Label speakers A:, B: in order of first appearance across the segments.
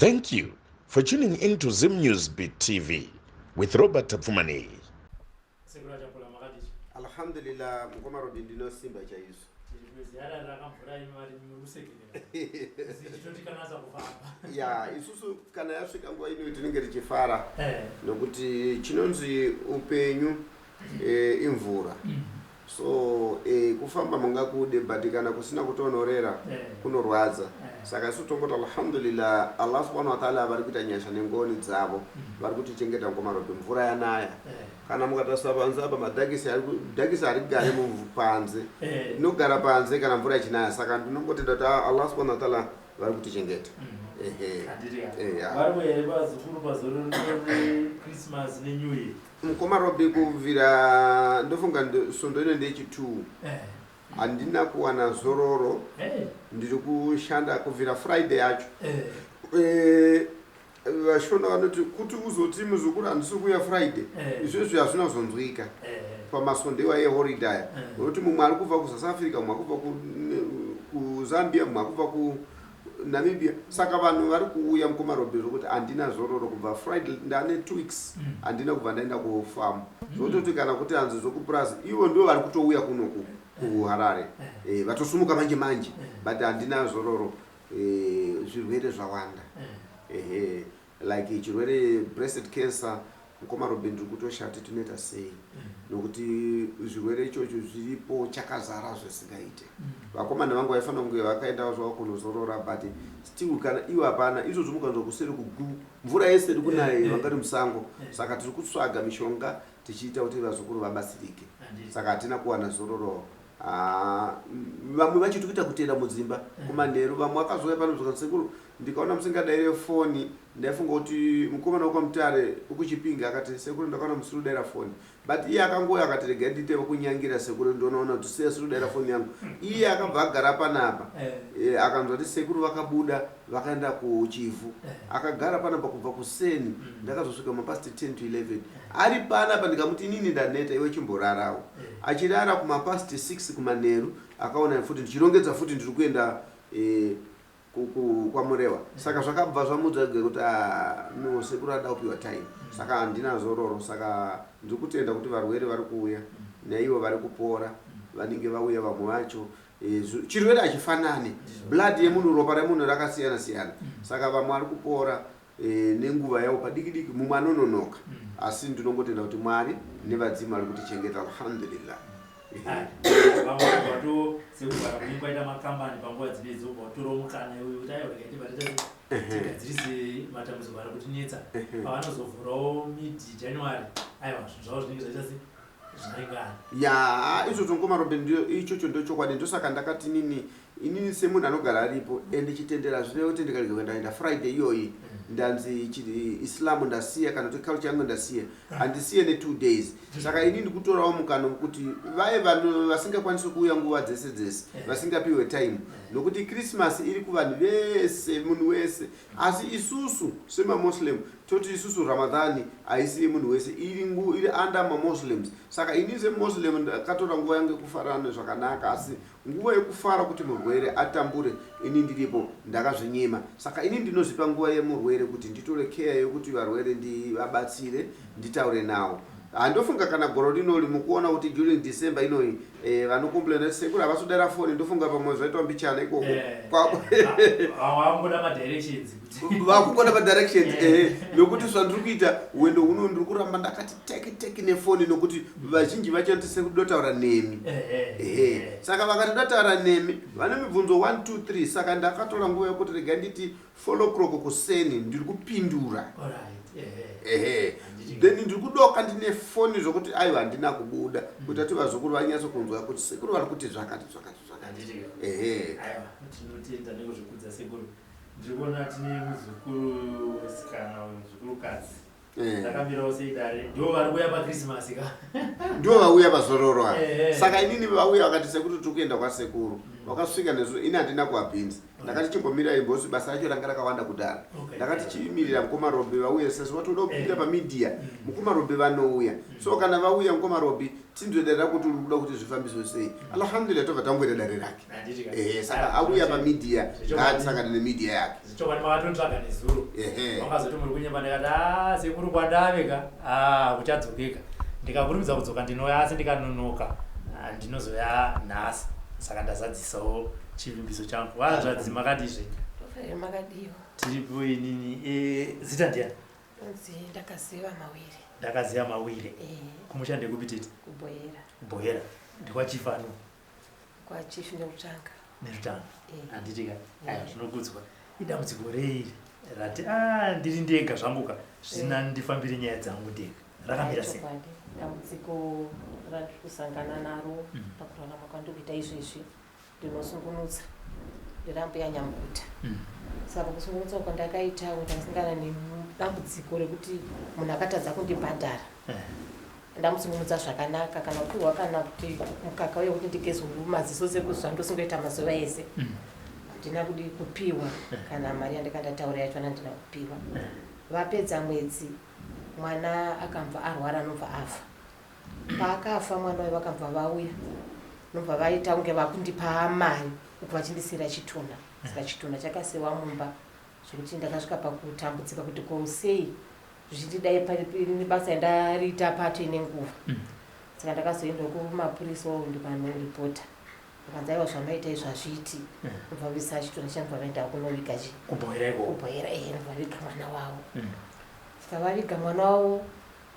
A: Thank you for tuning in to Zim News Beat TV with Robert Tapfumani.
B: Alhamdulillah, mkoma Robin no simba cha Yesu. Ya, isusu kana yasvika nguva ino tinenge tichifara nokuti chinonzi upenyu imvura. So kufamba mungakude but kana kusina kutonorera kunorwadza. Saka isu tongoti alhamdulillah Allah subhanahu wa ta'ala vari kuita nyasha nengoni dzavo vari kutichengeta mukoma Robin mvura yanaya. Kana mukatarisa panze apa madhagisi ari kugare panze inogara panze kana mvura ichinaya. Saka ndinongotenda kuti Allah subhanahu wa ta'ala vari kutichengeta. Mukoma Robin kuvira ndofunga svondo ino ndechi2 handina kuwana zororo ndiri kushanda kuvira Friday yacho. Vashona vanoti kuti uzoti muzukuru handisi kuuya Friday izvozvo hazvina kuzonzwika pamasondewa eholiday nokuti mumwe ari kubva kuSouth Africa, mumwe ari kubva kuZambia, mumwe ari kubva kuNamibia. Saka vanhu vari kuuya mukoma Robin zvokuti handina zororo kubva Friday ndane 2 weeks handina kubva ndaenda kufamu zvototi kana kuti hanzi zvokuprazi ivo ndo vari kutouya kunoku kuHarare vatosumuka manje manje but handina zororo. Zvirwere zvawanda like chirwere breast cancer mukoma Robin ndiri kutoshati tinoita sei nokuti zvirwere ichocho zviripo chakazara zvisingaite. Vakomana vangu vaifanira kunge vakaendawo zvavo kunozorora but still kana ivo hapana izvozvo mukanzwa kuseri mvura yese iri kunaya vangati musango. Saka tiri kutsvaga mishonga tichiita kuti vazukuru vabatsirike. Saka hatina kuwana zororo. Vamwe vachiti kuita kutenda mudzimba kumanheru. Vamwe vakazouya pano sekuru ndikaona musingadaire foni ndaifunga kuti mukomana wakwamutare ukuchipinga akati sekuru ndakaona musirudaira foni but iye akangouya akati rega ndite kunyangira sekuru ndonoona kuti sirudaira foni yangu. Iye akabva agara panapa akanzwa kuti sekuru vakabuda vakaenda kuchivu akagara panapa kubva kuseni ndakazosvika mapasti 10 to 11 ari panapa ndikamuti inini ndaneta iwe chimborarawo achirara kumapasti 6 kumanheru akaona futi ndichirongedza futi ndiri kuenda kwaMurewa. Saka zvakabva zvamudza kuti no sekuru ada kupiwa time. Saka handina zororo. Saka ndiri kutenda kuti varwere vari kuuya naivo vari kupora vanenge vauya vamwe vacho. Chirwere hachifanani, blood yemunhu, ropa remunhu rakasiyana siyana. Saka vamwe vari kupora nenguva yavo padiki diki, mumwe anononoka. Asi ndinongotenda kuti Mwari nevadzimu vari kutichengeta alhamdulillah. Ya izvozvo mukoma Robin ichocho ndochokwadi. Ndosaka ndakati inini semunhu anogara aripo ndichitendera zvirevo kuti ndikarega kuenda Friday iyoyi ndanzi Islam ndasiya kana kuti culture yangu ndasiya handisiye ne2 days. Saka inini ndikutorawo mukano kuti vaye vanhu vasingakwanisi kuuya nguva dzese vasingapiwe time nokuti Christmas iri kuvanhu vese munhu wese. Asi isusu semamuslim toti isusu Ramadhani haisi munhu wese iri under mamuslims. Saka inini semuslim ndakatora nguva yangu yekufara zvakanaka asi nguva yekufara kuti murwere atambure ini ndiripo ndakazvinyima. Saka ini ndinozipa nguva yemurwere kuti nditore care yokuti varwere ndivabatsire nditaure navo. Ndofunga kana goro rinori mukuona kuti during December inoi vanokomplaina sekuru havasodara foni ndofunga pamwe zvaitwa mbichana ikoko vakungoda madirections nokuti zvandiri kuita uendo huno ndiri kuramba ndakati teki nefoni nokuti vazhinji vachanoti sekuru dotaura nemi. Saka vakati dotaura nemi vane mibvunzo 1 2 3. Saka ndakatora nguva yokuti rega nditi 4 o'clock kuseni ndiri kupindura. Then ndiri kudoka ndine foni zvokuti aiwa handina kubuda kuti ati vazukuru vanyatso kunzwa kuti sekuru vari kuti zvakati.
C: Tinotenda nekuzvikudza sekuru. Ndikuona tine muzukuru wesikana muzukuru-kadzi takamirawo seidare ndivo vari kuuya paKrismasi ka
B: ndivo vauya pazororo. Saka inini vauya vakati sekuru tiri kuenda kwasekuru vakasvika nezvo ini handina kuwabhinza ndakati chimbomira imbosi basa racho ranga rakawanda kudara ndakati chimirira Mukomarobhe vauya sasa watoda kupinda pamedia Mukomarobhe vanouya so kana vauya Mukomarobhe tindodarira kuti uri kuda kuti zvifambiso sei alhamdulillah tobva tamboita dare rake saka auya pamedia ngatisangane nemedia yake
C: zichokani makatotsvaga nezuro vakazoti muri kunyemba ndikati sekuru kwandaveka kuchadzokeka ndikakurumidza kudzoka ndinoya asi ndikanonoka ndinozoya nhasi saka ndazadzisawo chivimbiso changu zvadzi makadizve
D: makadiwa
C: tiripo inini zita ndiani
D: ndakaziva mawire
C: kumushande kupititi kubhoyera ndikwachifano
D: kwachifu
C: nerutanga handitika zvinokudzwa idambudziko reiri rati ndiri ndega zvambuka zvisina ndifambire nyaya dzangu ndega rakamira sei
D: dambudziko randiri kusangana naro pakurarama kwangu kuita izvezvi ndinosungunutsa ndirambuya Nyamukuta saka kusungunutsa kwandakaita ndakasangana nedambudziko rekuti munhu akatadza kundibhadhara ndamusungunutsa zvakanaka kana kupiwa kana kuti mukaka uye kuti ndigeze maziso sekuti zvandosingoita mazuva ese ndina kudi kupiwa kana mari yandikandataura yacho ndina kupiwa vapedza mwedzi mwana akabva arwara nobva afa paakafa mwana wayo vakabva vauya nobva vaita kunge vakundipa mari kuti vachindisira chitunha saka chitunha chakasiwa mumba zvokuti ndakasvika pakutambudzika kuti kousei zvichindidai basa ndariita pato ine nguva saka ndakazoenda kumapurisa wavo ndikanорепota akanzi aiwa zvamaita izvazviti nobva visa chitunha changu vaenda kunoviga kubhoyera nobva viga mwana wavo saka vaviga mwana wavo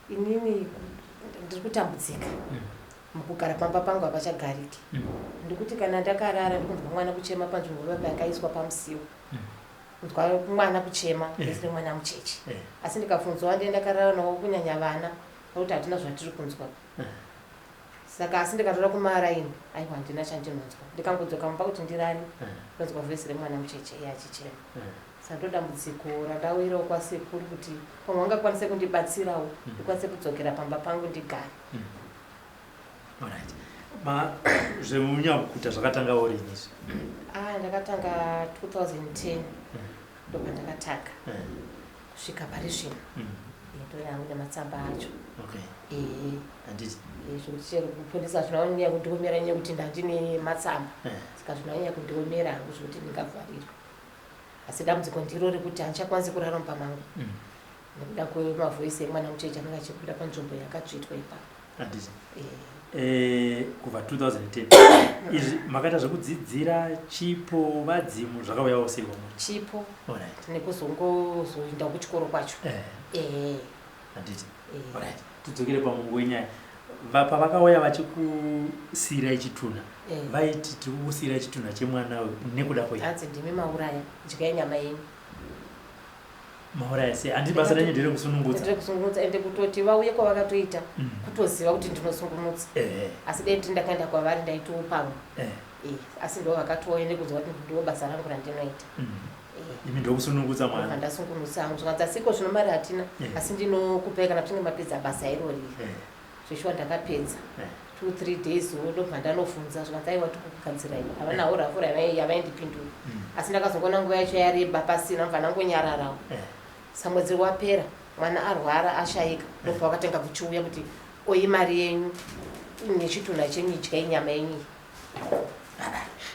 D: inini ndiri kutambudzika mukugara pamba pangu hapachagariki ndikuti kana ndakarara ndikunzwa mwana kuchema panzvimbo baba yakaiswa pamusiwo kunzwa mwana kuchema esiri mwana mucheche asi ndikafunzwa ndakarara nawo kunyanya vana nokuti hatina zvatiri kunzwa saka asi ndikatora kumaraini aiwa handina chandinonzwa ndikangodzoka mumba kuti ndirani nonzwa vhesi remwana mucheche iye achichema saka ndodambudziko randawirawo kwasekuru kuti pamwe vangakwanise kundibatsirawo ndikwanise kudzokera pamba pangu ndigare
C: zvemunyakuta zvakatanga orinizvo
D: ndakatanga 2010 ndobva ndakatanga kusvika pari zvino ndoyavo nematsamba acho zvokuti chero kupondesa zvinonyanya kundiomera nyaya kuti ndandine matsamba saka zvinonyanya kundiomera hangu zvokuti ndingavharirwa asi dambudziko ndiro rekuti handichakwanisi kurara mumba mangu nekuda kwemavhoisi emwana mucheche anenge achikubuda panzvimbo yakatsvitwa ipapo
C: kubva 2010 izvi makaita zvekudzidzira chipo vadzimu zvakauyawo sei kwamuri
D: chipo nekuzongozoenda kuchikoro kwacho
C: handiti tidzokere pamungu wenyaya pavakauya vachikusiyira chitunha vaiti tiri kukusiyira chitunha chemwana nekuda kwei
D: hanzi ndimi mauraya dyai nyama yenyu
C: mauraya sei handi basa renyu nderekusunungutsa
D: ende kutoti vauye kwavakatoita kutoziva kuti ndinosungunutsa asi denti ndakaenda kwavari ndaitopamwe asi ndo vakatouya nekuziva kuti ndo basa rangu randinoita
C: imi ndokusunungutsa mwana
D: ndasungunutsa hangu zvikanzi asiko zvino mari hatina asi ndinokupai kana pachinge mapedza basa irori zveshuwa ndakapedza 2-3 days ndobva ndanofunza zvikanzi aiwa tikukugadzira havanawo rafura yavaindipindura asi ndakazongona nguva yacho yareba pasina mva nangonyararawo samwedzi wapera mwana arwara ashayika ndobva vakatenga kuchiuya kuti oyi mari yenyu nechitunha chenyu dyai nyama yenyu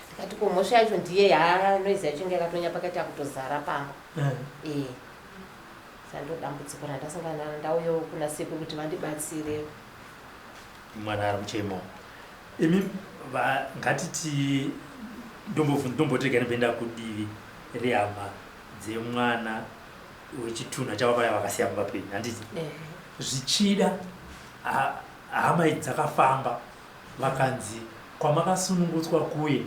D: ndikati ko mhosva yacho ndiye noizi yachinge yakatonya pakati akutozara pamwe sandodambudziko randasangana ndauyo kuna sekuru kuti vandibatsire
C: mwana ari kuchemo imi ngatiti ndombotegani penda kudivi rehama dzemwana wechitunha chavakauya vakasiya mumba penyu handiti zvichida hama idzi dzakafamba vakanzi kwamakasunungutswa kuye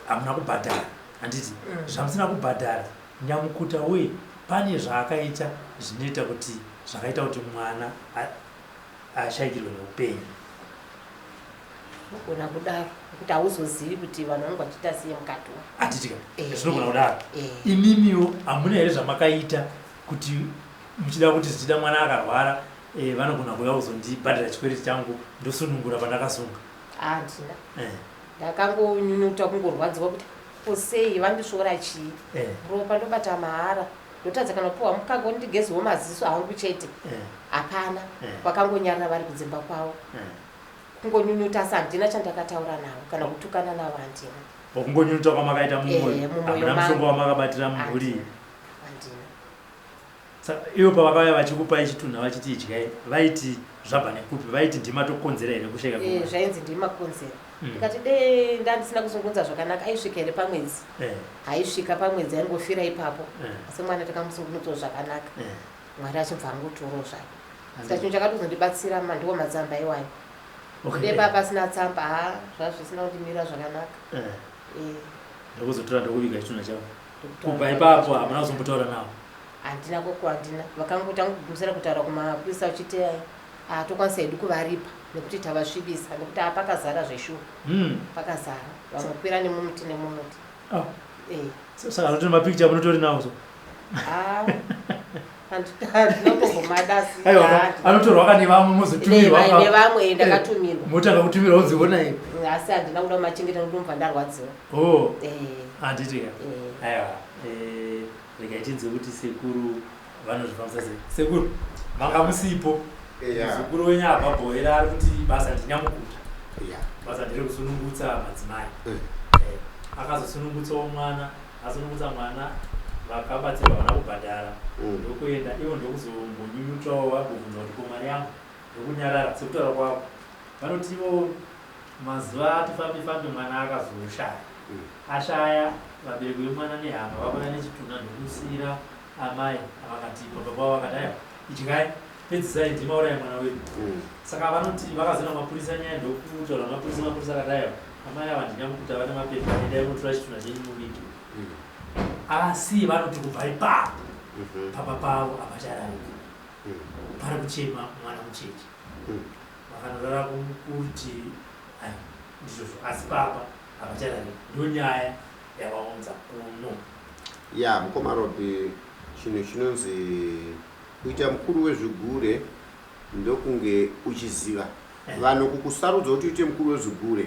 C: hamuna kubhadhara handiti zvamusina kubhadhara Nyamukuta uye pane zvaakaita zvinoita kuti zvakaita kuti mwana ashayikirwe neupenyu
D: nogona kudaro kuti hauzozivi kuti vanhu vanenge vachiita siye mukati
C: hatitika zvinogona kudaro imimiwo hamuna here zvamakaita kuti muchida kuti zvichida mwana akarwara vanogona kuuya kuzondibhadhara chikwereti changu ndosunungura pandakasunga
D: handina ndakangonyunyuta kungorwadziwa kuti usei vandishora chii ropa ndobata mahara ndotadza kana kupiwa mukango ndigeziwo maziso hangu chete hapana vakangonyarara vari kudzimba kwavo kungonyunyuta asi handina chandakataura navo kana kutukana navo handina
C: kungonyunyuta kwamakaita mumwoyo hamuna mushonga wamakabatira mumhuri
D: handina
C: ivo pavakauya vachikupai chitunha vachiti idyai vaiti zvabva nekupi vaiti ndima tokonzera here kusheka
D: zvainzi ndima konzera ndikati de ndandisina kuzungunza zvakanaka aisvika here pamwedzi haisvika pamwedzi aingofira ipapo asi mwana takamusungunudzawo zvakanaka mwari achibva angotoro zvake saka chinhu chakatozondibatsira mandiwo matsamba iwayo depa pasina tsamba zvazvisina kundimira zvakanaka
C: ndokuzotora ndokuviga chitunha chavo kubva ipapo hamuna kuzombotaura navo
D: handina koko handina vakangotanga kugumisira kutaura kumapurisa uchiti tokwanisa hedu kuvaripa nekuti tavasvibisa nekuti pakazara zveshuwa pakazara vanokwira nemumuti nemumuti
C: saka anoti mapikicha munotori nawo so anotorwa kanevamwe
D: mozotumirwanevamwe ndakatumirwa
C: motanga kutumirwa udzionai
D: asi handina kuda kumachengeta ndomubva ndarwadziwa
C: handitika aiwa regai tinze kuti sekuru vanozvifambisa sei sekuru manga musipo zukuru wenyabva bhoera ari kuti basa ndinyamukuta basa ndiri kusunungutsa madzimai akazosunungutsawo mwana asunungutsa mwana vakabatsirwa vana kubhadhara ndokuenda ivo ndokuzombonyunyutawo vagobvunza kuti komari yangu ndokunyarara sekutaura kwavo vanotivo mazuva atifambi mwana akazoshaya ashaya vabereki vemwana nehama vakauya nechitunha ndokusiyira amai avakati baba vavo vakati aiwa idyai pedzisai ndima uraya mwana wedu saka vanoti vakazona mapurisa nyaya ndokutaura mapurisa akati aiwa amai ava ndinyamukuta vane mapepa edai unotora chitunha chenyu muviki asi vanoti kubva ipapo papa pavo havacharariki pari kuchema mwana mucheche vakanorara kuti ndizvozvo asi papa havacharariki ndonyaya yavaunza kuno
B: mukoma Robi chinhu chinonzi kuita mukuru wezvigure ndokunge uchiziva vanhu kukusarudza kuti uite mukuru wezvigure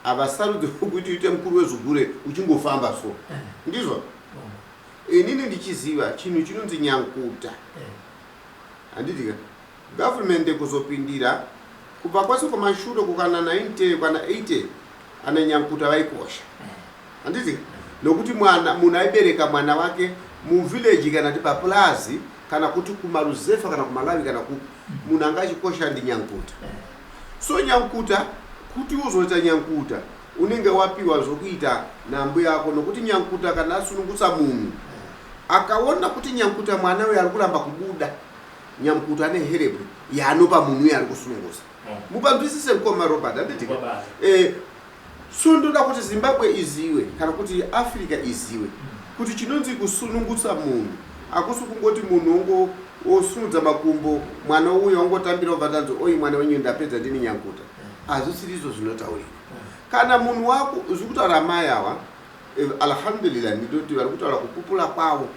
B: havasarudze kuti uite mukuru wezvigure uchingofamba so ndizvo inini ndichiziva chinhu chinonzi nyankuta handitika government kuzopindira kubva kwese kwamashure kukana 90 kana 80 ana nyankuta vaikosha handitika nokuti munhu aibereka mwana wake muvillage kana kuti paplazi kana kuti kumaruzefa kana kumalawi kana kupi munhu anga achikosha ndi nyankuta so nyankuta kuti uzoita nyankuta unenge wapiwa zvokuita nambo yako nokuti nyankuta kana asunungutsa munhu akaona kuti nyankuta mwana uyo ari kuramba kubuda nyankuta ane herebu yaanopa munhu uyo ari kusunungutsa mupanzwisise mukoma Robert handitika so ndoda kuti Zimbabwe iziwe kana kuti Africa iziwe kuti chinonzi kusunungutsa munhu akusi kungoti munhu osunudza makumbo mwana uyo ongotambira ubvatanzo oi mwana wenyu ndapedza ndini nyankuta azvisiri izvo zvinotaurika kana munhu wako zvekutaura mai ava alhamdulillah ndinoti vari kutaura kupupula kwavo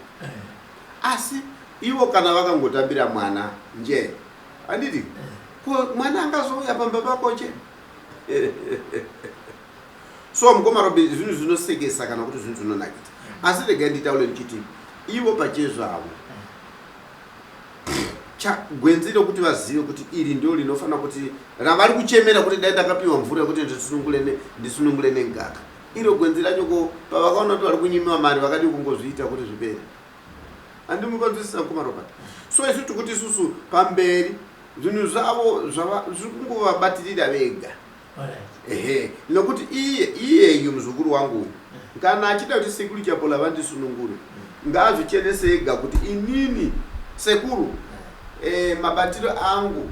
B: asi ivo kana vakangotambira mwana nje handiti mwana angazouya pamba pakoche so mukoma Robi zvinhu zvinosekesa kana kuti zvinhu zvinonakita asi regai nditaure ndichiti ivo pachezvavo gwenzi rokuti vazive kuti iri ndio rinofanira kuti ravari kuchemera kuti dai ndakapiwa mvura yekuti ndisunungule nengaka iro gwenzi racho pavakaona kuti vari kunyimiwa mari vakadi kungozviita kuti zvipere handimukanzwisisa mukoma Robert so isu tikuti isusu pamberi zvinhu zvavo zviri kungovabatirira vega nokuti iyeyu muzukuru wangu kana achida kuti sekuru chapola vandisunungure ngaazvichenese ega kuti inini sekuru mabatiro angu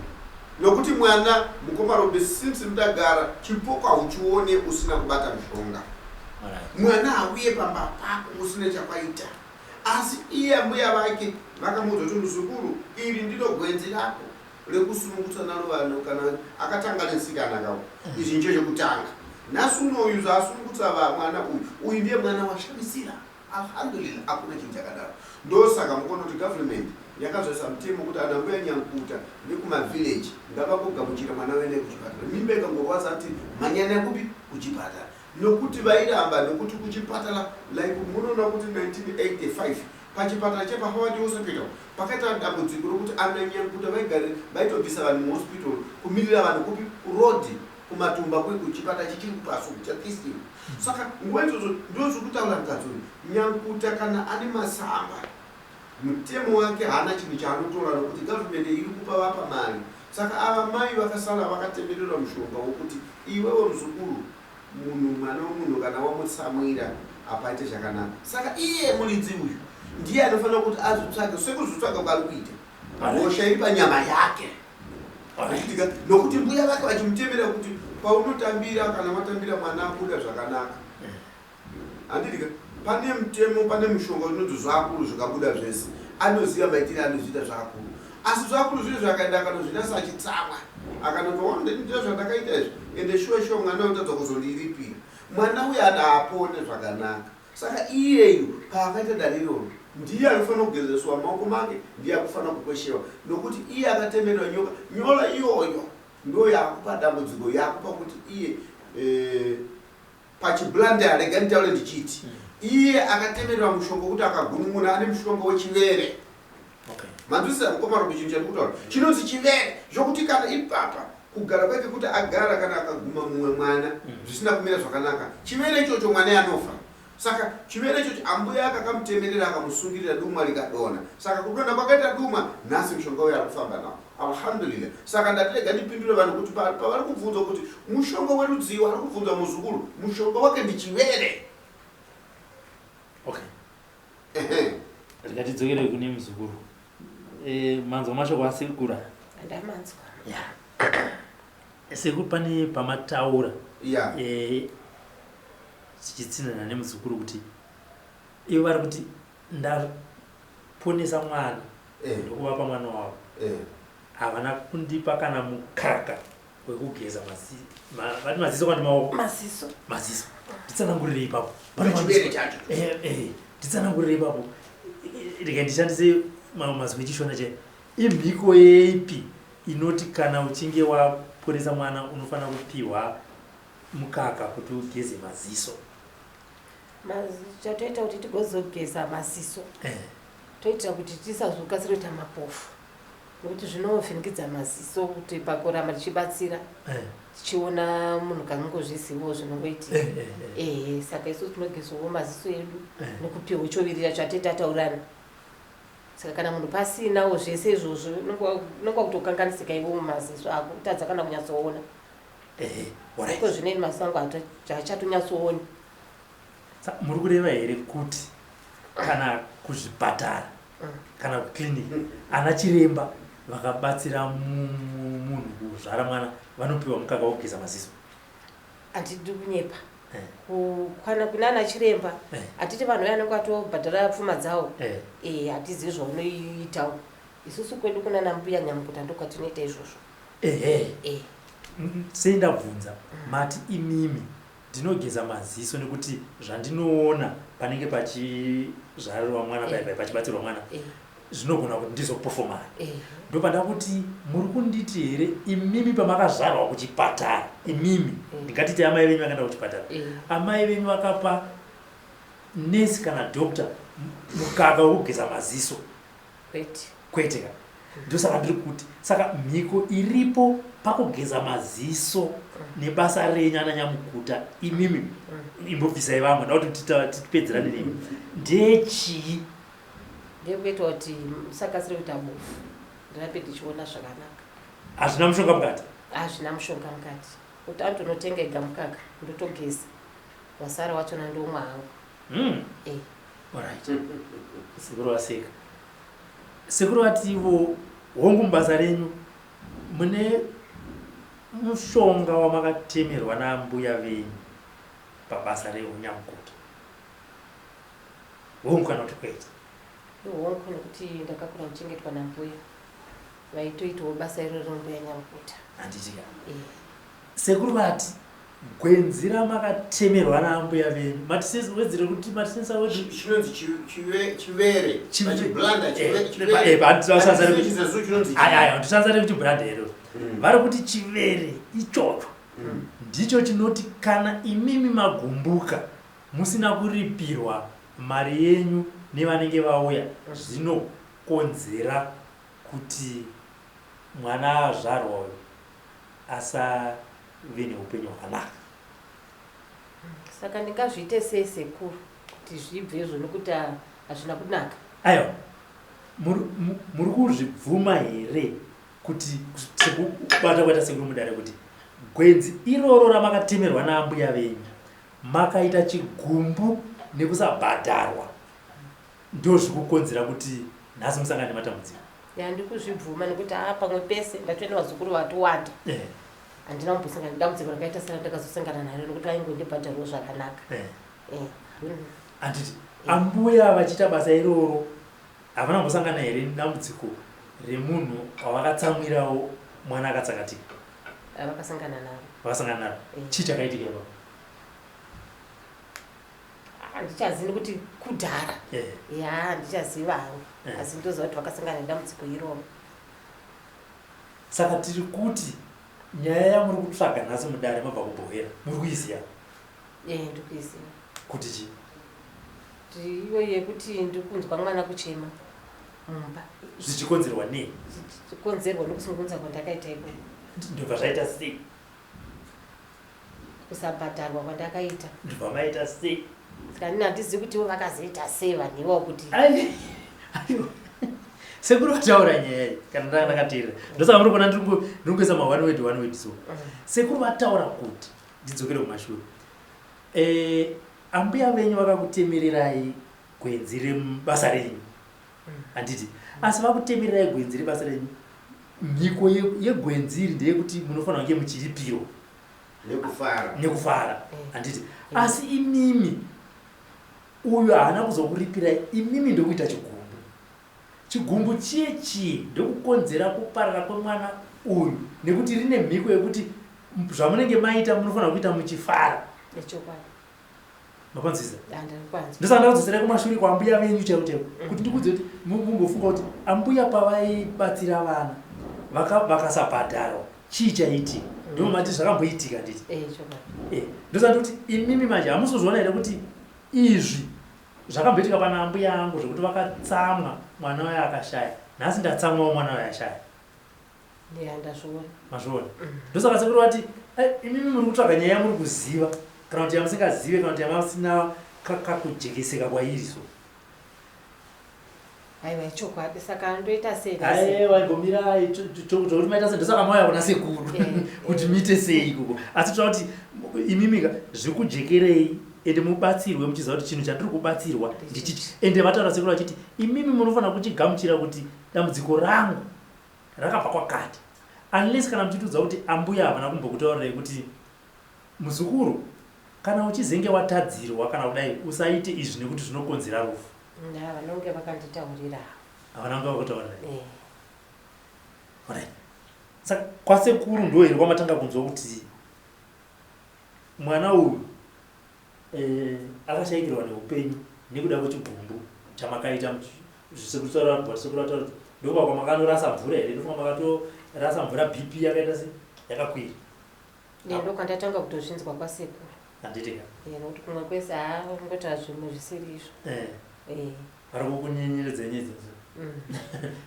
B: nokuti mwana mukoma Robi since mudagara chipuka uchione usina kubata mishonga mwana auye pamba pako usina chakwaita asi iye mbuya vake vakamuudza kuti muzukuru iri ndiro gwenzi rako rekusunungutsa naro vanhu kana akatanga nesikana kawo izvi ndicho chekutanga nhasi unoyu zaasunungutsa mwana uyu ndiye mwana washamisira alhamdulillah akuna chinhu chakadaro ndosaka mukono kuti government yakazoisa mutemo kuti ana mbuya nyankuta nekumavillaji ngavakogamuchira mwana wene kuchipatara mimba ikangorwadza ati manyana kupi kuchipatara nokuti vairamba nokuti kuchipatara like munoona kuti 1985 pachipatara chepa Howard Hospital pakaita dambudziko rokuti ananyamukuta vaitobvisa vanhu muhospital kumirira vanhu kupi kurodi kumatumba kwekuchipatara chichiri kupaso kuchakristini saka nguva izvozvo ndozvokutaura mukadzoni nyamukuta kana ane masamba mutemo wake hana chinhu chaanotora nokuti gavhimende iri kupa vapa mari saka ava mai vakasara vakatemberera mushonga wokuti iwewo muzukuru munhu mwana womunhu kana wamutsamwira apaite zvakanaka saka iye muridzi uyu ndiye anofanira kuti azvitsvaga sekuzvitsvaga kwari kuita hosha iri panyama yake nokuti mbuya vake vachimutemera kuti paunotambira kana matambira mwana abuda zvakanaka handidika pane mutemo pane mushonga unonzi zvakuru zvikabuda zvese anoziva maitire anozviita zvakuru asi zvakuru zvine zvakaenda akanozvinasa achitsamwa akanotoondeita zvandakaita izvi ende shuwa mwana unotadza kuzondiripira mwana uyu adaapone zvakanaka saka iyeyu paakaita dariro ndiye anofanira kugezeswa maoko make ndiye akufanira kukweshewa nokuti iye akatemerwa nyoka nyora iyoyo ndo yakupa dambudziko yakupa kuti iye pachiblande arega nditaure ndichiti iye akatemerwa mushonga kuti akagunun'una ane mushonga wechivere manzwisisa mukomarobe chinhu chandikutaura chinonzi chivere zvokuti kana ipapa kugara kwake kuti agara kana akaguma mumwe mwana zvisina kumira zvakanaka chivere ichocho mwana yanofa saka chivere ichocho ambuya akakamutemerera akamusungirira duma rikadona saka kudonha kwakaita duma nhasi mushonga uyo arikufamba nawo alhamdulillah saka ndatirega ndipindure vanhu kuti pavari kubvunza kuti mushonga werudzivo ari kubvunza muzukuru mushonga wake ndichivere
C: rikatidzokere kune muzukuru manzwa mashoko asekura
D: ndamanzwa
C: sekuru pane pamataura tichitsinana nemuzukuru kuti ivo vari kuti ndaponesa mwana ndokuvapa mwana wavo havana kundipa kana mukaka wekugeza vati maziso kwandi maoko maziso nditsanangurirei ipapo nditsanangurirei ipapo rega ndishandise mazwi echishona chaio imhiko yeipi inoti kana uchinge waponesa mwana unofanira kupiwa mukaka kuti ugeze maziso
D: chatoita kuti tigozogeza maziso toitira kuti tisazokasira kuita mapofu nokuti zvinovhinikidza maziso kuti pakuramba tichibatsira tichiona munhu kanongozvizivawo zvinongoitika saka isu tinogezawo maziso edu nekupiwa chovirira chatoita taurana saka kana munhu pasinawo zvese izvozvo unonga kutokanganisika ivo mumaziso ako kutadza kana kunyatsoona ko zvinei maziso angu hachatonyatsooni
C: muri kureva here kuti kana kuzvipatara kana kukliniki ana chiremba vakabatsira munhu kuzvara mwana vanopiwa mukaka wokugeza maziso
D: handidi kunyepa kana kunana chiremba hatiti vanhu vanenge vatobhadhara pfuma dzavo hatizivi zvaunoitawo isusu kwedu kunana mbuya nyamukuta ndokwatinoita izvozvo
C: sei ndabvunza mati imimi ndinogeza maziso nekuti zvandinoona panenge pachizvarirwa mwana pachibatsirwa mwana zvinogona kuti ndizopofomara ndopanda kuti muri kunditi here imimi pamakazvarwa kuchipatara imimi ndingatiti amai venyu vakaenda kuchipatara amai venyu vakapa nesi kana dokta mukaka wekugeza maziso kwete ndosaka ndiri kuti saka mhiko iripo pakugeza maziso nebasa renyu ananyamukuta imimi imbobvisai vamwe ndakuti titipedzerane nemi ndechii
D: ndekuita kuti musakasire kuita bofu ndirape tichiona zvakanaka
C: hazvina mushonga mukati
D: hazvina mushonga mukati kuti andonotenga ega mukaka ndotogeza wasara wachona ndomwe hangu
C: alright sekuru waseka sekuru vativo hongu mubasa renyu mune mushonga wamakatemerwa nambuya venyu pabasa reunyamukuta hongu kana kuti kwete
D: hongu nekuti ndakakura kuchengetwa nambuya vaitoitawo basa iro rembuya nyamukuta
C: handitika sekuru vati gwenzi ramakatemerwa nambuya venyu matisewedzere kuti matisensa wedu
B: chinonzi chivere
C: nditosanzare kuti blanda ero vari kuti chivere ichocho ndicho chinoti kana imimi magumbuka musina kuripirwa mari yenyu nevanenge vauya zvinokonzera kuti mwana azvarwa uyu asave neupenyu hwakanaka.
D: Saka ndingazviite sei sekuru kuti zvibve izvo nokuti hazvina kunaka?
C: Aiwa, muri kuzvibvuma here kuti sekubata kwaita sekuru mudare kuti gwenzi iroro ramakatemerwa naambuya venyu makaita chigumbu nekusabhadharwa ndo zvikukonzera kuti nhasi musangane matambudziko?
D: Ndikuzvibvuma nekuti pamwe pese ndatoenda vazukuru vatowanda. Handina kumbosangana nedambudziko rakaita sera ndakazosangana naro nokuti vaingondibhadharawo zvakanaka.
C: Handiti ambuya vachiita basa iroro havana kumbosangana here nedambudziko remunhu wavakatsamwirawo mwana akatsakatika?
D: Vakasangana naro.
C: Vakasangana naro. Chii chakaitika ipapo?
D: Handichazivi nokuti kudhara. Handichaziva hangu. Asi ndoziva kuti vakasangana nedambudziko iroro.
C: Saka tiri kuti nyaya yamuri kutsvaga nhasi mudare mabva kubhohera muri kuiziva?
D: Ndikuiziva.
C: Kuti chii?
D: Iyo yekuti ndikunzwa mwana kuchema mumba.
C: Zvichikonzerwa nei?
D: Zvichikonzerwa nokusungunza kwandakaita ikoko.
C: Ndobva zvaita sei?
D: Kusabhadharwa kwandakaita.
C: Ndobva maita sei?
D: Saka ndini handizivi kuti ivo vakazoita sei vanhuiwawo kuti
C: sekuru vataura nyaya iyi kana ndakateerera ndosaka muri kuona ndiri kuisa ma1 so sekuru vataura kuti ndidzokere kumashure ambuya venyu vakakutemererai gwenzi rebasa renyu handiti asi vakutemererai gwenzi rebasa renyu mhiko yegwenzi iri ndeyekuti munofanira kunge muchiripirwa nekufara handiti asi imimi uyu haana kuzokuripirai imimi ndokuita chigumbu chiye ndokukonzera kuparara kwemwana uyu nekuti rine mhiko yekuti zvamunenge maita munofanira kuita muchifara. Makwanzisa? Ndosaka ndakudzosera kumashure kwambuya venyu chaivo kuti ndikudze kuti mungofunga kuti ambuya pavaibatsira vana vakasabhadharwa chii chaitika? Ndomati zvakamboitika nditi. Ndosaka ndikuti imimi manje hamusozviona here kuti izvi zvakamboitika pana ambuya angu zvokuti vakatsamwa mwana wayo akashaya. Nhasi ndatsamwawo mwana wayo ashaya.
D: Ndazviona.
C: Mazviona? Ndosaka sekuru vati imimi muri kutsvaga nyaya yamuri kuziva kana kuti yamusingazive kana kuti yamusina kakujekeseka kwairi so.
D: Aiwa chokwadi saka ndoita sei?
C: Aiwa gomirai zvokuti maita sei ndosaka mauya kuna sekuru kuti muite sei ikoko. Asi tinoda kuti imimika zvikujekerei ende mubatsirwe muchiziva kuti chinhu chandiri kubatsirwa ndichichi. Ende vataura sekuru vachiti imimi munofanira kuchigamuchira kuti dambudziko rangu rakabva kwakati. Unless kana muchitudza kuti ambuya havana kumbokutaurirai kuti muzukuru kana uchizenge watadzirwa kana kudai usaite izvi nekuti zvinokonzera rufu.
D: Vanonge vakanditaurira.
C: Havana kunge vakutaurirai. Alright. Saka kwasekuru ndo here kwamatanga kunzwa kuti mwana uyu akashayikirwa neupenyu nekuda kwechigumbu chamakaita sekuru ndokuva kwamakanorasa mvura here ndofunga makatorasa mvura BP yakaita se yakakwira.
D: Ndo kwandatanga kutozvinzwa kwasekuru.
C: Handitika.
D: Nokuti kumwe kwese ungoti zvimwe zvisiri izvo.
C: Vari kukunyenyeredza nyedzi.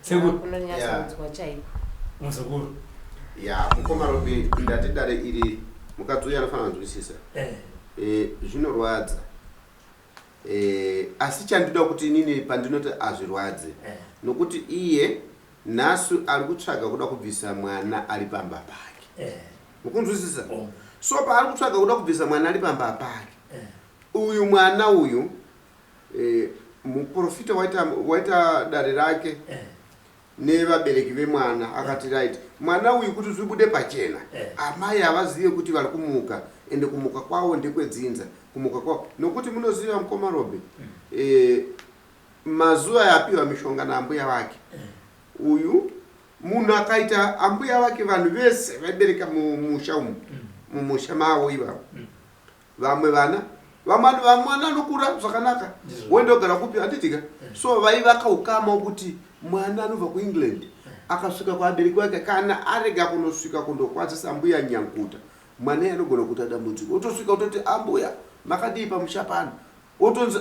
D: Sekuru kunonyatsokunzwa chaiko.
C: Muzukuru.
B: Mukomarobe ndati dare iri mukadzi anofanira kunzwisisa. Zvinorwadza. Asi chandida kuti inini pandinoti azvirwadze nokuti iye nasu ari kutsvaga kuda kubvisa mwana ari pamba pake. Mukunzwisisa? So paari kutsvaga kuda kubvisa mwana ari pamba pake. Uyu mwana uyu muprofita waita dare rake nevabereki vemwana akati right mwana uyu kuti zvibude pachena amai havazive kuti vari kumuka ende kumuka kwavo ndekwedzinza kumuka kwavo nokuti munoziva mukomarobe mazuva yapiwa mishonga naambuya vake uyu munhu akaita ambuya vake vanhu vese vaibereka mumusha umu mumusha mavo ivavo vamwe vana vamwana anokura zvakanaka wendogara kupi handitika so vaivaka ukama kuti mwana anobva kuengland akasvika kuabereki vake kana arega kunosvika kundokwadzisa mbuya nyanguta mwana anogona kuita dambudziko otosvika utoti ambuya makadii pamushapano otonzi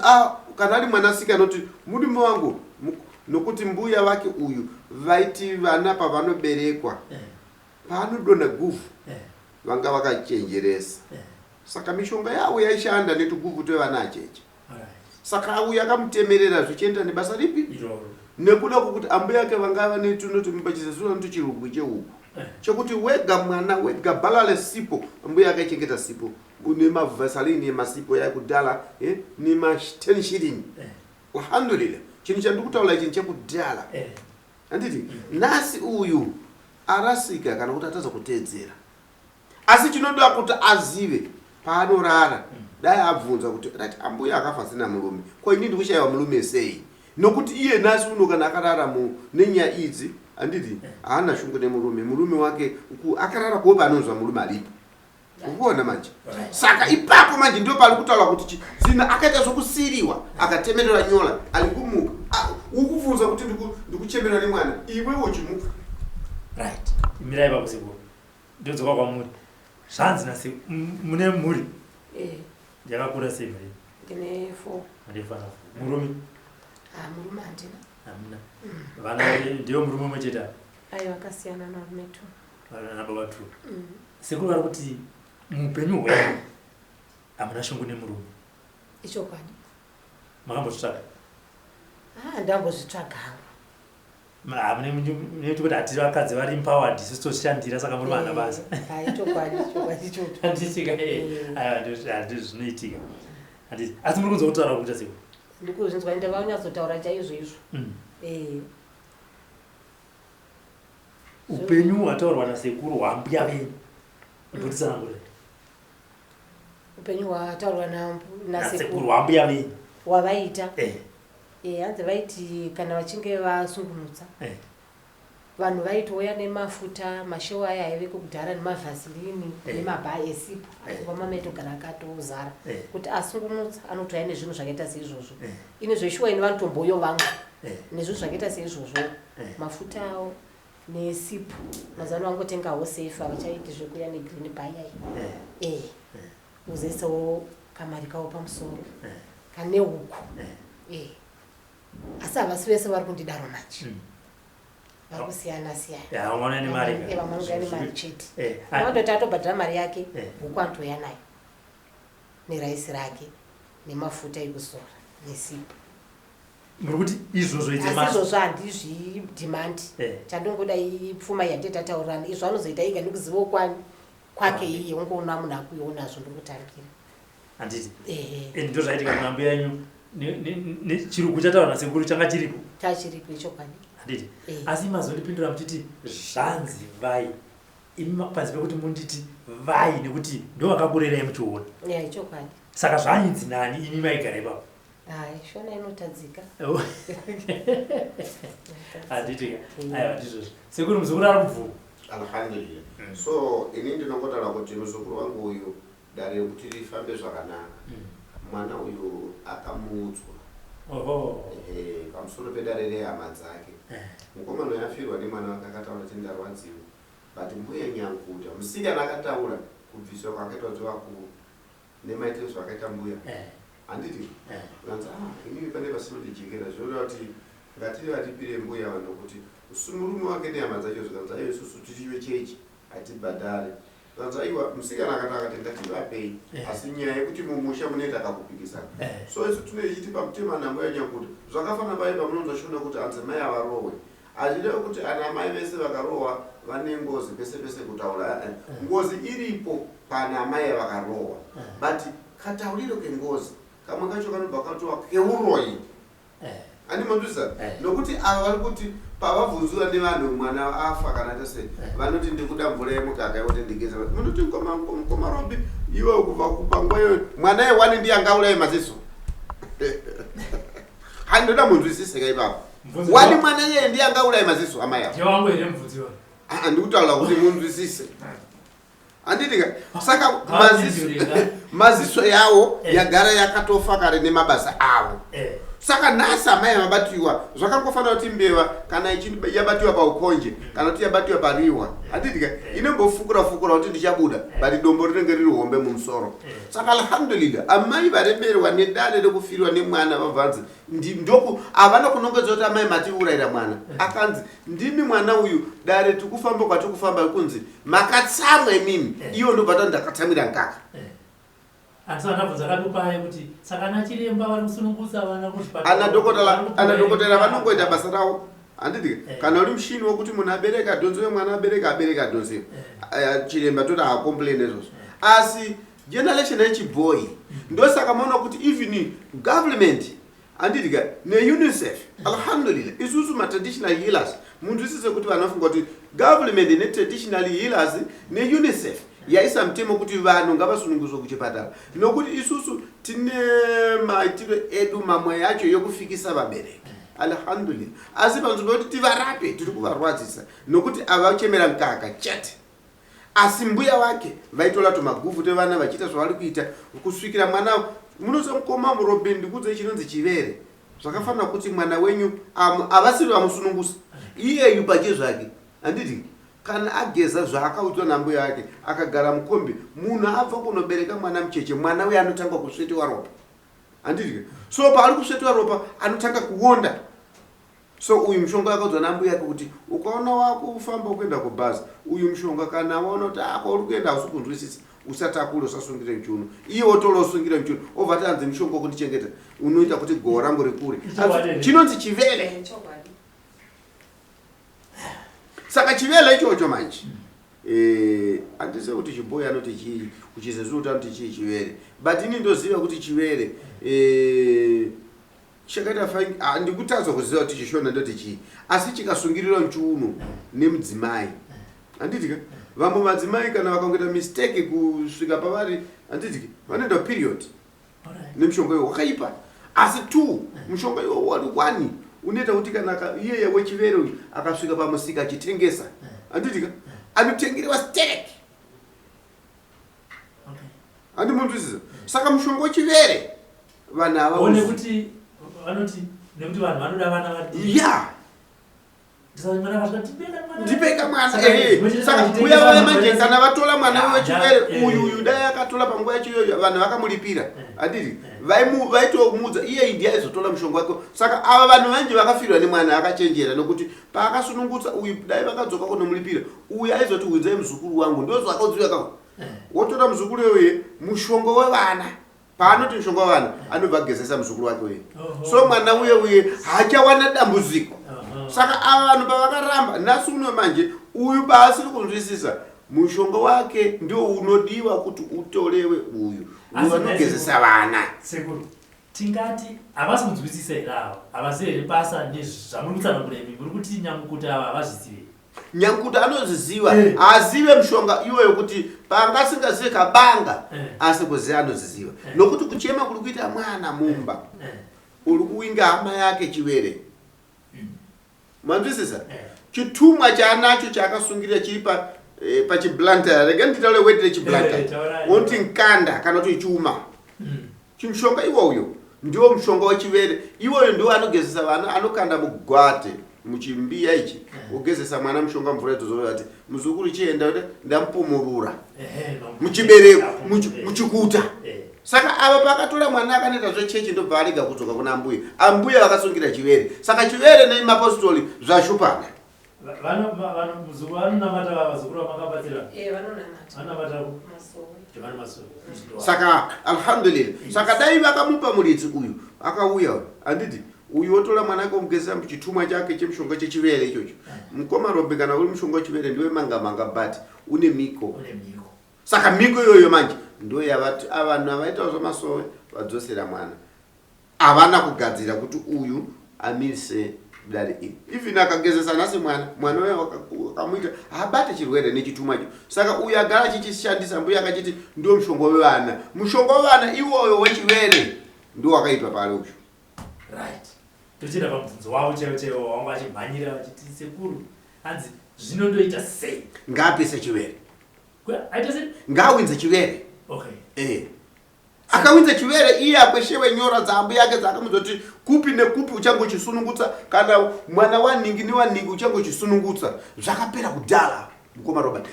B: kana ari mwanasikana noti murume wangu nokuti mbuya vake uyu vaiti vana pavanoberekwa paanodonha guvhu vanga vakachenjeresa saka mishonga yavo yaishanda netuguvhu twevana acheche saka auya akamutemerera zvichienda nebasa ripi nekuda kwokuti ambuya ake vanga vane tunoti mupachizezura noti chirugwi cheuku chekuti wega mwana wega balale sipo ambuya akaichengeta sipo nemavhasalini emasipo yakudhala nema10 shilling alhamdulillah chinhu chandikutaura ichi chekudhala handiti nhasi uyu arasika kana kuti atadza kuteedzera asi chinoda kuti azive paanorara dai abvunza kuti rati ambuya akafa sina murume ko ini ndikushayiwa murume sei nokuti iye nhasi uno kana akarara nenyaya idzi handiti haana shungu nemurume wake akarara kuopa anonzwa murume alipo ukuona manje saka ipapo manje ndio pali kutaura kuti zina akaita zvokusiriwa akatemerera nyola ali kumuka ukubvunza kuti ndikuchemerera nemwana iwe uchimuka
C: right mirai pakusiku ndodzoka kwamuri zvanzi nasi mune mhuri yakakura sei mari
D: ndine 4
C: ndifana murume
D: murume handina
C: hamuna vana ndiyo murume umwe chete
D: ayo akasiyana narume 2
C: nababa 2 sekuru vari kuti muupenyu hwenyu hamuna shungu nemurume
D: icho kwani
C: makambozvitsvaga
D: ndambozvitsvaga
C: muneti kuti hati vakadzi vari empowered isusu toshandira saka muri vana basa handitika handi zvinoitika asi muri kunzwa kutaura kuita seko
D: ndikuzvinzwa ndavanyatsotaura chaizvo izvo
C: upenyu hwataurwa nasekuru hwambuya venyu ndotitsanangurira
D: upenyu hwataurwa
C: nasekuru hwambuya venyu
D: hwavaita hanzi vaiti kana vachinge vasungunutsa vanhu vaitouya nemafuta mashowa aya aive kudhara nemavhasilini nemabhaa esipo vamamaitogara akatozara kuti asungunutsa anotouya nezvinhu zvakaita seizvozvo ine zveshuwa ine vanotomboyo vamwe nezvinhu zvakaita seizvozvo mafuta avo nesipo mazano vangotengawo sefa vachaiti zvekuya negreen bhayai uzoisawo kamari kavo pamusoro kane huku asi havasi vese vari kundidaro manje vari kusiyana siyana vamwe ni mari chete vanototi atobhadhira mari yake huku anotoya nayo neraisi rake nemafuta ekuzora nesipo
C: muri kuti izvozvo
D: asi izvozvo handizvidhimandi chandongoda ipfuma yatetataurana izvo anozoita iga ndikuzivawo kwani kwake iye ungoona munhu akuionazvo ndokutaukira
C: handiti ndo zvaitika munambo yanyu chirugu chataura nasekuru changa chiripo
D: chachiripo icho kwani
C: handiti asi mazondipindura muchiti zvanzi vai imi panzi pekuti munditi vai nekuti ndo vakakurerai muchiona
D: icho kwani
C: saka zvanzi nani imi maigara ipapo
D: shona inotadzika
C: handitika aiwa ndizvozvo sekuru muzukuru ari kubvuma
B: alhamdulillah so ini ndinongotaura kuti muzukuru wangu uyu dare rekuti rifambe zvakanaka mwana uyu akamuudzwa pamusoro pedare rehama dzake mukomana yafirwa nemwana wake akataura kuti ndarwadziwa but mbuya nyanguta musikana akataura kubviswa kwakaitwa kuti vakuru nemaitiro zvakaita mbuya handiti kanzi inini pane pasinodijekera zvoreva kuti ngatiri vatipire mbuya vanokuti murume wake nehama dzacho zikanzi aiwa isusu tichive chechi hatibhadhare kanzi aiwa musikana akati ngativapei asi nyaya yekuti mumusha munoita akakupikisana so isu tinoichiti pamutema nambuya nyanguta zvakafana pai pamunonzwa shona kuti anzi mai avarohwe achideva kuti ana mai vese vakarohwa vane ngozi pese pese kutaura ngozi iripo pana mai vakarohwa but katauriro kengozi kamwe kacho kanobva katova keuroyi ani mandisa nokuti ava vari kuti pavabvunzura nevanhu mwana afa kana tose vanoti ndikuda mvura yemukaka yekuti ndigeza munoti mukoma robi iwe kubva kupanguva iyoyo mwana yewani ndiye angauraye maziso handoda munzwisiseka ipapo wani mwana yeye ndiye angauraye maziso amai avo ndikutaura kuti munzwisise handitika saka maziso yawo yagara yakatofa kare nemabasa avo saka nhasi amai vabatiwa zvakangofanira kuti mbeva kana yabatiwa paukonje kana kuti yabatiwa pariwa handidika inombofukura kuti ndichabuda bati dombo rinenge riri hombe mumusoro saka alhamdulillah amai varemerwa nedare rekufiriwa nemwana vabvanzi ndoku havana kunongedza kuti amai matiurayira mwana akanzi ndimi mwana uyu dare tikufamba kwatikufamba kunzi makatsamwa imimi iyo ndobva ndakatsamwira nkaka
C: asi vanabvunza kakupaye kuti saka ana chiremba vari kusunungutsa vana kuti
B: ana dhokotera vanongoita basa ravo handidike kana uri mushini wokuti munhu abereka dhonzo yemwana abereka dhonzo chiremba toti haakomplain izvozvo asi generation yechiboy ndosaka maona kuti even government handidike neunicef alhamdulillah isusu matraditional healers munhu isise kuti vanofunga kuti government netraditional healers neunicef yaisa mutemo kuti vanhu ngavasununguswe kuchipatara nokuti isusu tine maitiro edu mamwe yacho yokufikisa vabereki alhamdulillah asi panzvimbo yekuti tivarape tiri kuvarwadzisa nokuti avachemera mkaka chete asi mbuya wake vaitola tomaguvhu tevana vachiita zvavari kuita kusvikira mwana munosomukoma murobeni ndikudze chinonzi chivere zvakafanira kuti mwana wenyu avasiri vamusunungusa iyeyu pache zvake handiti kana ageza zvaakaudzwa nambuya yake akagara mukombi munhu abva kunobereka mwana mucheche mwana uye anotanga kusvetiwa ropa handiti so paari kusvetiwa ropa anotanga kuonda so uyu mushonga wakaudzwa nambuya yake kuti ukaona wakufamba kuenda kubhazi uyu mushonga kana waona kuti uri kuenda hausi kunzwisisa usatakule usasungire muchiuno iye wotola usungire muchiuno obva tanzi mushonga wokundichengeta unoita kuti goho rangu rikure chinonzi chivere saka chivele ichocho manje handise kuti chiboyi anoti chii kuchizezuta anoti chii chivere but ini ndoziva kuti chivere chakaita ndikutadzwa kuziva kuti chishona ndoti chii asi chikasungirirwa muchiuno nemudzimai handitika vamwe madzimai kana vakangoita mistake kusvika pavari handitiki vanoenda period nemushonga iwo wakaipa asi 2 mushonga iwo wari 1 unoita kuti kana iyeye wechivere uyu akasvika pamusika achitengesa handitika anotengerewa stake handi munzwisisa saka mushonga wechivere vanhu ava
C: nekuti vanoti nekuti vanhu vanoda vana vati
B: ya ndipeka mwana saka uya vaya manje kana vatola mwana wechivere uyu dai akatola panguva yacho iyoyo vanhu vakamuripira handiti vaitomuudza iye ndiye aizotola mushonga wake saka ava vanhu vanje vakafirwa nemwana akachenjera nokuti paakasunungutsa uyu dai vakadzoka kunomuripira uyu aizoti udzai muzukuru wangu ndozvakaodziwa kavo wotora muzukuru weuye mushonga wevana paanoti mushonga wevana anobva agezesa muzukuru wake uye so mwana uye hachawana dambudziko saka ava vanhu pavakaramba nhasi uno manje uyu baasiri kunzwisisa mushonga wake ndio unodiwa kuti utolewe uyu vanogezesa vana
C: sekuru tingati havasi kunzwisisa here ava havasi here basa nezvamurikutsananguremi muri kuti nyamukuta ava havazvizive
B: nyamukuta anozviziva azive mushonga iwoyo kuti pangasingazive kabanga asi kuziva anozviziva nokuti kuchema kuri kuita mwana mumba uri kuwinga hama yake chivere manzwisisa chitumwa chaanacho chaakasungirira chiri pachiblanta rega nditaure weti rechiblanta woti nkanda kana kuti chuma chimushonga iwoyo ndiwo mushonga wechivere iwoyo ndiwo anogezesa vana anokanda mugwate muchimbiya ichi ogezesa mwana mushonga mvura yatozova ati muzukuru chienda kuti ndamupumurura muchibereko muchikuta saka ava pakatora mwana akanoita zvechechi ndobva arega kudzoka kuna ambuya ambuya vakasungira chivere saka chivere nemapostori zvashupana saka alhamdulillah saka dai vakamupa muridzi uyu akauya handiti uyu wotora mwana ake omugezesa chitumwa chake chemushonga chechivere ichocho mukoma rombe kana uri mushonga wechivere ndiwe manga but une miko saka miko iyoyo manje ndo yavati avanhu avaitawo zvamasowe vadzosera mwana havana kugadzira kuti uyu amirise dare iri even akagezesa nhasi mwana uya akamuita habate chirwere nechitumacho saka uyu agara chichishandisa mbuya akachiti ndio mushonga wevana mushonga wevana iwoyo wechivere ndio wakaitwa pari uyu
C: right tochida pamubvunzo wavo chaiwo wanga achimhanyira vachiti sekuru hanzi zvinondoita sei
B: ngaapise chivere ngawinze chivere akawidza chivere iye akweshewe nyora dzambo yake dzakamuzoti kupi nekupi uchangochisunungutsa kana mwana waningi newaningi uchangochisunungutsa zvakapera kudhara mukoma Robert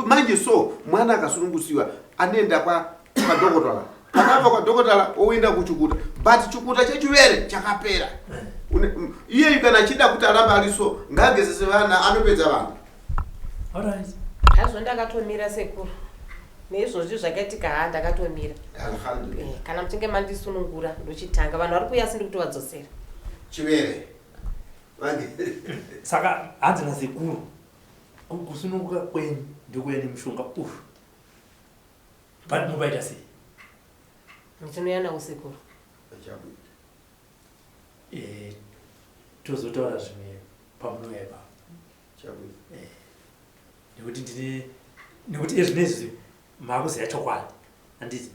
B: manje so mwana akasunungutsiwa anoenda kwadhokodhara akabva kwadhokodhara oenda kuchukuta but chukuta chechivere chakapera iye kana achida kuti arambe ariso ngagezese vana anopedza vanhu
C: alright
D: hazvo ndakatomira sekuru neizvozvi zvakaitika ndakatomira kana muchinge mandisunungura ndochitanga vanhu vari kuuya sindi kuti vadzosera
B: chivere
C: saka hanzi nasekuru kusununguka kwenyu ndikuya nemushonga but mubaita sei
D: ndinoya nawo sekuru
C: tozotaura zvimwe pamunouya ipapo nekuti ezvinezvi maakuziva chokwadi handiti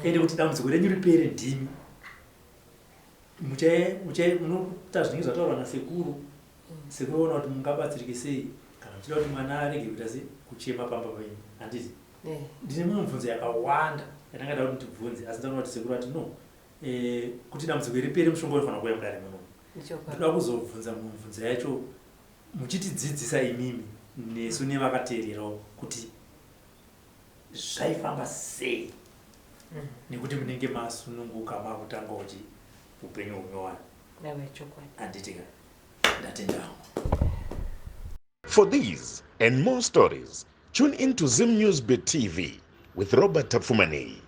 C: ende kuti dambudziko renyu ripere ndimi munoita zvinenge zvataurwa nasekuru sekuona kuti mungabatsirike sei kana muchida kuti mwana arege kuita se kuchema pamba penyu handiti ndine mumwe mibvunzo yakawanda yandangada kuti ndibvunze asi ndanoona kuti sekuru ati no kuti dambudziko ripere mushonga unofanira kuuya mudare muno ndoda kuzobvunza mubvunzo yacho muchitidzidzisa imimi nesu nevakateererawo kuti zvaifamba sei nekuti munenge masununguka makutanga uchi upenyu hunyowani handitika ndatendawo.
A: For these and more stories, tune in to Zim News Bit TV with Robert Tafumani.